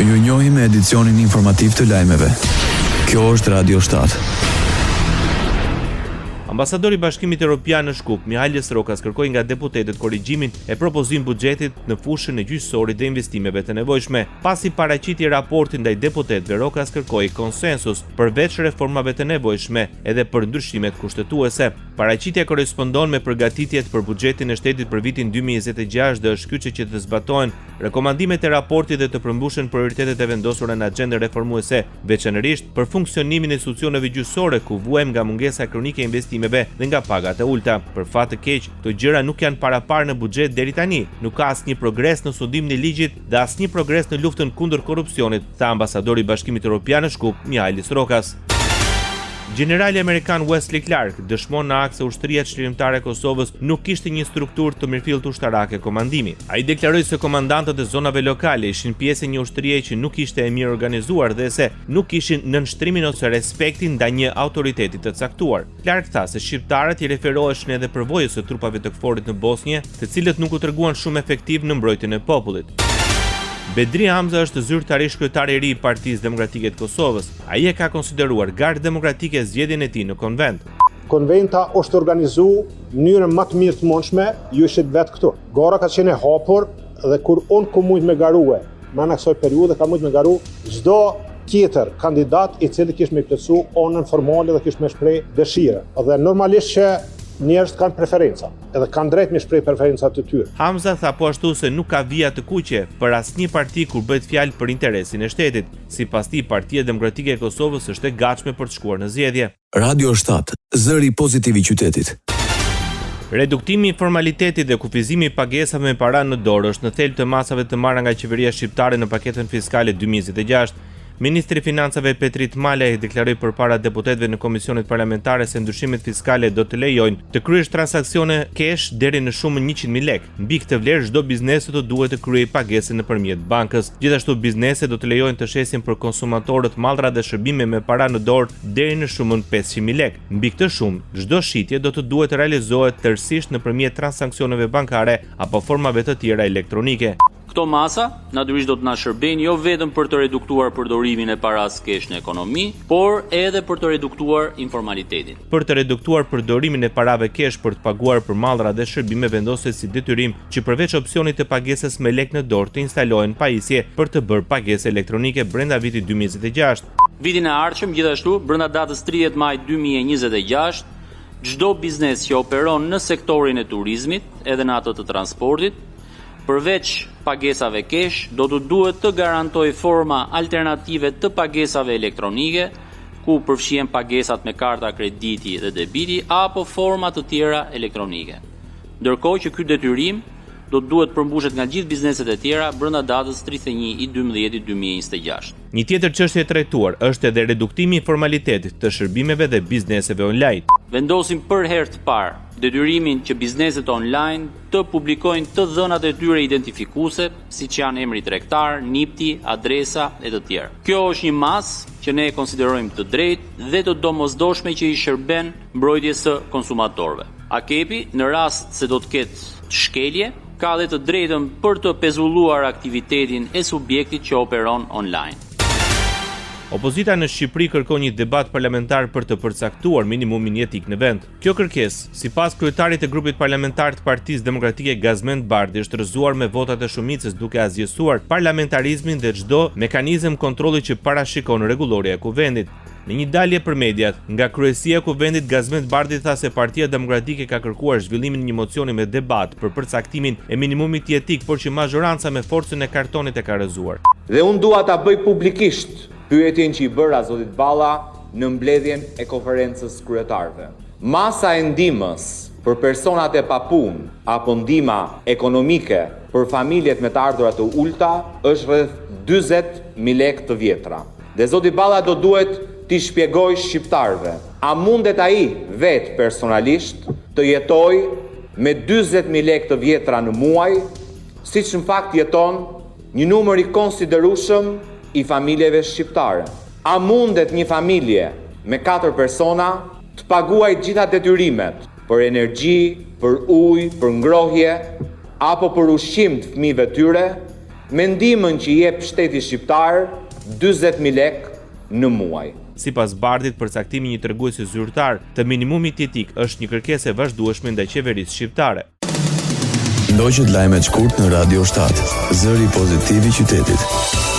Ju njohim me edicionin informativ të lajmeve. Kjo është Radio 7. Ambasadori i Bashkimit Evropian në Shkup, Mihalis Rokas, kërkoi nga deputetët korrigjimin e propozim buxhetit në fushën e gjyqësorit dhe investimeve të nevojshme. Pasi paraqiti raportin ndaj deputetëve, Rokas kërkoi konsensus përveç reformave të nevojshme edhe për ndryshimet kushtetuese. Paraqitja korrespondon me përgatitjet për buxhetin e shtetit për vitin 2026 dhe është kyçe që të zbatojnë rekomandimet e raportit dhe të përmbushen prioritetet e vendosura në agjendën reformuese, veçanërisht për funksionimin e institucioneve gjyqësore ku vuajmë nga mungesa kronike e investimeve dhe nga pagat e ulta. Për fat të keq, këto gjëra nuk janë paraparë në buxhet deri tani. Nuk ka asnjë progres në sundimin e ligjit dhe asnjë progres në luftën kundër korrupsionit, tha ambasadori i Bashkimit Evropian në Shkup, Mihalis Rokas. Generali Amerikan Wesley Clark dëshmon në akt se ushtria çlirimtare e Kosovës nuk kishte një strukturë të mirëfillt ushtarake komandimi. Ai deklaroi se komandantët e zonave lokale ishin pjesë e një ushtrie që nuk ishte e mirë organizuar dhe se nuk kishin nënshtrimin ose respektin ndaj një autoriteti të caktuar. Clark tha se shqiptarët i referoheshin edhe përvojës së trupave të KFOR-it në Bosnjë, të cilët nuk u treguan shumë efektiv në mbrojtjen e popullit. Bedri Hamza është zyrtarish kryetari i ri i Partisë Demokratike të Kosovës. Ai e ka konsideruar gardë demokratike zgjedhjen e tij në konvent. Konventa është organizuar në mënyrë më të mirë të mundshme, ju ishit vetë këtu. Gara ka qenë e hapur dhe kur unë ku mund me garue, në kësaj periudhe ka mund me garu çdo tjetër kandidat i cili kishte me plotsu onën formale dhe kishte me shpreh dëshirë. Dhe normalisht që njerëzit kanë preferenca, edhe kanë drejt me shpreh preferencat të tyre. Hamza tha po ashtu se nuk ka vija të kuqe për asnjë parti kur bëhet fjalë për interesin e shtetit. Sipas tij, Partia Demokratike e Kosovës është e gatshme për të shkuar në zgjedhje. Radio 7, zëri pozitiv i qytetit. Reduktimi i formalitetit dhe kufizimi i pagesave me para në dorë është në thelb të masave të marra nga qeveria shqiptare në paketën fiskale 2026. Ministri i Financave Petrit Malaj deklaroi përpara deputetëve në komisionet parlamentare se ndryshimet fiskale do të lejojnë të kryesh transaksione cash deri në shumën 100.000 lekë. Mbi këtë vlerë çdo biznes do duhet të kryejë pagesën nëpërmjet bankës. Gjithashtu bizneset do të lejojnë të shesin për konsumatorët mallra dhe shërbime me para në dorë deri në shumën 500.000 lekë. Mbi këtë shumë, çdo shitje do të duhet të realizohet tërësisht nëpërmjet transaksioneve bankare apo formave të tjera elektronike. Këto masa natyrisht do të na shërbejnë jo vetëm për të reduktuar përdorimin e paras kesh në ekonomi, por edhe për të reduktuar informalitetin. Për të reduktuar përdorimin e parave kesh për të paguar për mallra dhe shërbime vendoset si detyrim që përveç opsionit të pagesës me lekë në dorë të instalohen pajisje për të bërë pagesë elektronike brenda vitit 2026. Vitin e ardhshëm gjithashtu, brenda datës 30 maj 2026, çdo biznes që operon në sektorin e turizmit, edhe në atë të transportit, përveç pagesave kesh, do të duhet të garantoj forma alternative të pagesave elektronike, ku përfshihen pagesat me karta krediti dhe debiti, apo forma të tjera elektronike. Ndërkohë që ky detyrim do të duhet përmbushet nga gjithë bizneset e tjera brenda datës 31/12/2026. Një tjetër çështje e trajtuar është edhe reduktimi i formalitetit të shërbimeve dhe bizneseve online. Vendosim për herë të parë detyrimin që bizneset online të publikojnë të dhënat e tyre identifikuese, siç janë emri tregtar, NIPT-i, adresa e të tjerë. Kjo është një masë që ne e konsiderojmë të drejtë dhe të domosdoshme që i shërben mbrojtjes së konsumatorëve. AKEP-i, në rast se do të ketë shkelje, ka dhe të drejtën për të pezulluar aktivitetin e subjektit që operon online. Opozita në Shqipëri kërkon një debat parlamentar për të përcaktuar minimumin jetik në vend. Kjo kërkesë, sipas kryetarit të grupit parlamentar të Partisë Demokratike Gazmend Bardhi, është rrëzuar me votat e shumicës duke azgjësuar parlamentarizmin dhe çdo mekanizëm kontrolli që parashikon rregulloria e kuvendit. Në një dalje për mediat, nga kryesia e kuvendit, Gazmend Bardhi tha se Partia Demokratike ka kërkuar zhvillimin e një mocioni me debat për përcaktimin e minimumit jetik, por që mazhoranca me forcën e kartonit e ka rrëzuar. Dhe unë dua ta bëj publikisht pyetjen që i bëra zotit Balla në mbledhjen e konferencës kryetarëve. Masa e ndihmës për personat e papunë apo ndihma ekonomike për familjet me të ardhurat të ulta është rreth 40.000 lekë të vjetra. Dhe zoti Balla do duhet t'i shpjegoj shqiptarëve, a mundet ai vetë personalisht të jetoj me 40.000 lekë të vjetra në muaj, siç në fakt jeton një numër i konsiderueshëm i familjeve shqiptare. A mundet një familje me 4 persona të paguaj gjitha detyrimet për energji, për ujë, për ngrohje, apo për ushqim të fëmijëve tyre, me ndihmën që jep shteti shqiptar 40.000 lek në muaj. Sipas Bardhit, përcaktimi një treguesi zyrtar të minimumit jetik është një kërkesë e vazhdueshme ndaj qeverisë shqiptare. Ndoqët lajmet shkurt në Radio 7, zëri pozitiv i qytetit.